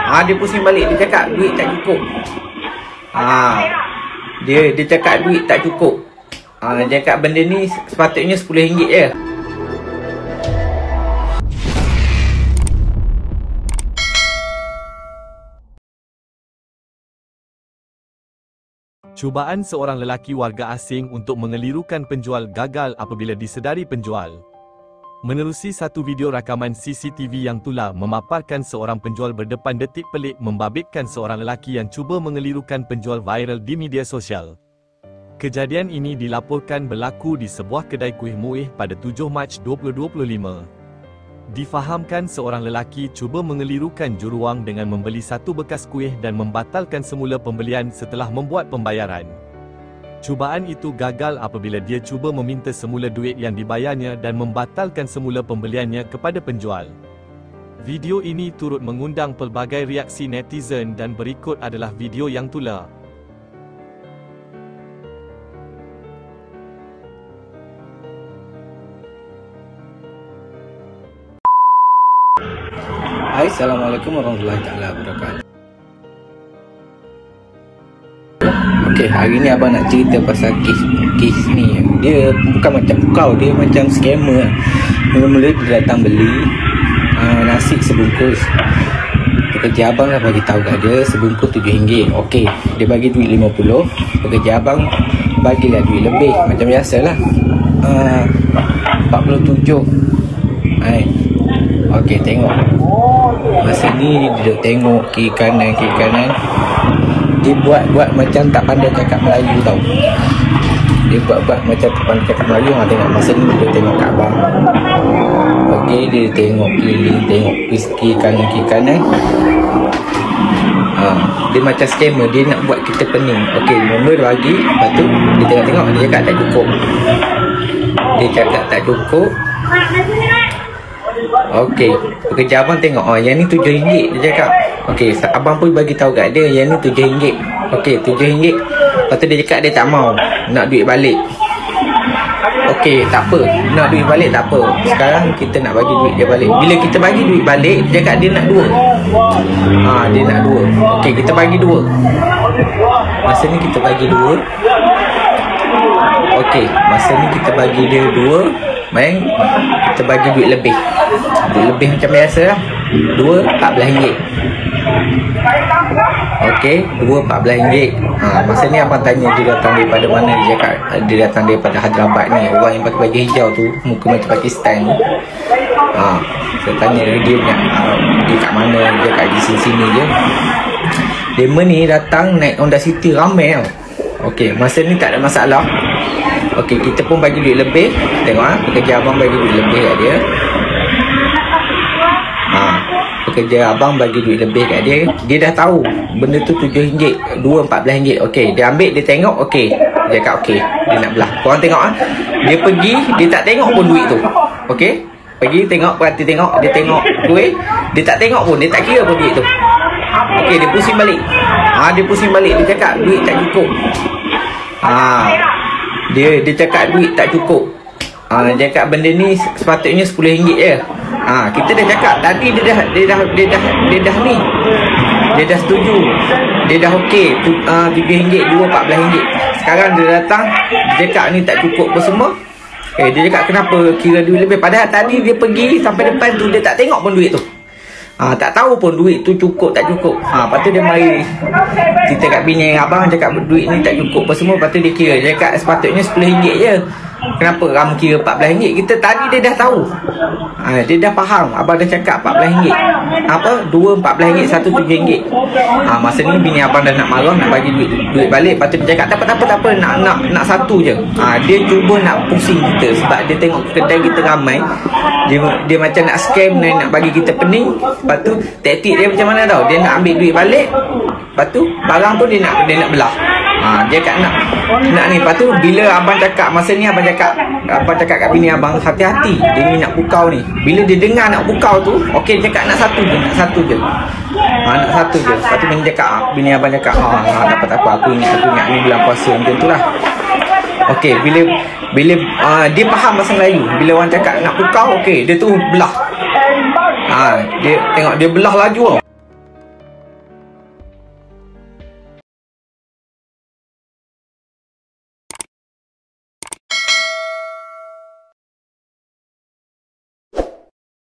Dia pusing balik. Dia cakap duit tak cukup. Dia cakap duit tak cukup. Dia cakap benda ni sepatutnya RM10 je. Cubaan seorang lelaki warga asing untuk mengelirukan penjual gagal apabila disedari penjual. Menerusi satu video rakaman CCTV yang tular memaparkan seorang penjual berdepan detik pelik membabitkan seorang lelaki yang cuba mengelirukan penjual viral di media sosial. Kejadian ini dilaporkan berlaku di sebuah kedai kuih muih pada 7 Mac 2025. Difahamkan seorang lelaki cuba mengelirukan juruang dengan membeli satu bekas kuih dan membatalkan semula pembelian setelah membuat pembayaran. Cubaan itu gagal apabila dia cuba meminta semula duit yang dibayarnya dan membatalkan semula pembeliannya kepada penjual. Video ini turut mengundang pelbagai reaksi netizen dan berikut adalah video yang tular. Hai, Assalamualaikum warahmatullahi wabarakatuh. Okey, hari ni abang nak cerita pasal kes ni. Dia bukan macam kau, dia macam scammer. Mula-mula dia datang beli nasi sebungkus. Pekerja abang dah bagi tahu kat dia sebungkus RM7. Okey, dia bagi duit RM50. Pekerja abang bagilah duit lebih macam biasalah. 47. Okey, tengok. Masa ni dia duduk tengok kiri kanan. Dia buat macam tak pandai cakap Melayu tau. Dia buat macam tak pandai cakap Melayu. Tengok masa ni dia tengok kat abang. Okey, dia tengok keliling, tengok kiri kanan. Dia macam scammer. Dia nak buat kita pening. Okey, mula dia bagi. Lepas tu dia tengok. Dia cakap tak cukup. Okey, pekerja abang tengok, yang ni RM7 dia cakap. Okey, abang pun bagi tahu kat dia yang ni RM7. Okey, RM7. Lepas tu dia cakap dia tak mau, nak duit balik. Okey, tak apa, nak duit balik tak apa. Sekarang kita nak bagi duit dia balik. Bila kita bagi duit balik, dia cakap dia nak dua. Dia nak dua. Okey, kita bagi dua. Masa ni kita bagi dua. Okey, masa ni kita bagi dia dua. Main kita bagi duit lebih. Duit lebih macam biasa lah. Dua RM14. Okey, dua RM14. Masa ni abang tanya dia datang daripada mana. Dia cakap dia datang daripada Hyderabad ni. Orang yang pakai baju hijau tu, muka macam Pakistan tu. Saya tanya dia kat mana. Dia kat di sini je. Dia ni datang naik Honda City ramai tau. Okey, masa ni tak ada masalah. Okey, kita pun bagi duit lebih. Tengok pekerja abang bagi duit lebih kat dia. Pekerja abang bagi duit lebih kat dia. Dia dah tahu benda tu RM7, dua RM14. Okey, dia ambil, dia tengok. Okey, dia cakap okey, dia nak belah. Korang tengok dia pergi, dia tak tengok pun duit tu. Okey, pergi tengok, perhati tengok. Dia tengok duit, dia tak tengok pun, dia tak kira pun duit tu. Okey, dia pusing balik. Dia pusing balik, dia cakap duit tak cukup. Dia cakap duit tak cukup. Dia cakap benda ni sepatutnya RM10 je. Kita dah cakap tadi dia dah ni. Dia dah setuju. Dia dah okey. RM7, dua RM14. Sekarang dia datang, dia cakap ni tak cukup apa semua. Dia cakap kenapa kira duit lebih. Padahal tadi dia pergi sampai depan tu, dia tak tengok pun duit tu. Tak tahu pun duit tu cukup tak cukup. Lepas tu dia mari cerita kat bini abang, cakap duit ni tak cukup apa semua. Lepas tu dia kira, dia cakap sepatutnya RM10 je. Kenapa kamu kira RM14? Kita tadi dia dah tahu. Dia dah faham. Abang dah cakap RM14. Dua RM14, satu RM7. Masa ni bini abang dah nak marah, nak bagi duit balik. Lepas tu dia cakap tak apa, nak satu je. Dia cuba nak pusing kita sebab dia tengok kedai kita ramai. Dia macam nak scam, nak bagi kita pening. Lepas tu taktik dia macam mana tau. Dia nak ambil duit balik. Lepas tu barang tu dia nak belah. Dia kat nak ni. Lepas tu bila abang cakap, masa ni abang cakap kat bini abang, hati-hati, dia ni nak pukau ni. Bila dia dengar nak pukau tu, okey, dia cakap nak satu je. Nak satu je. Lepas tu bini abang cakap tak apa, aku ingat ni bulan puasa macam tu lah. Okey, bila dia faham bahasa Melayu. Bila orang cakap nak pukau, okey, dia tu belah. Dia tengok dia belah laju tau.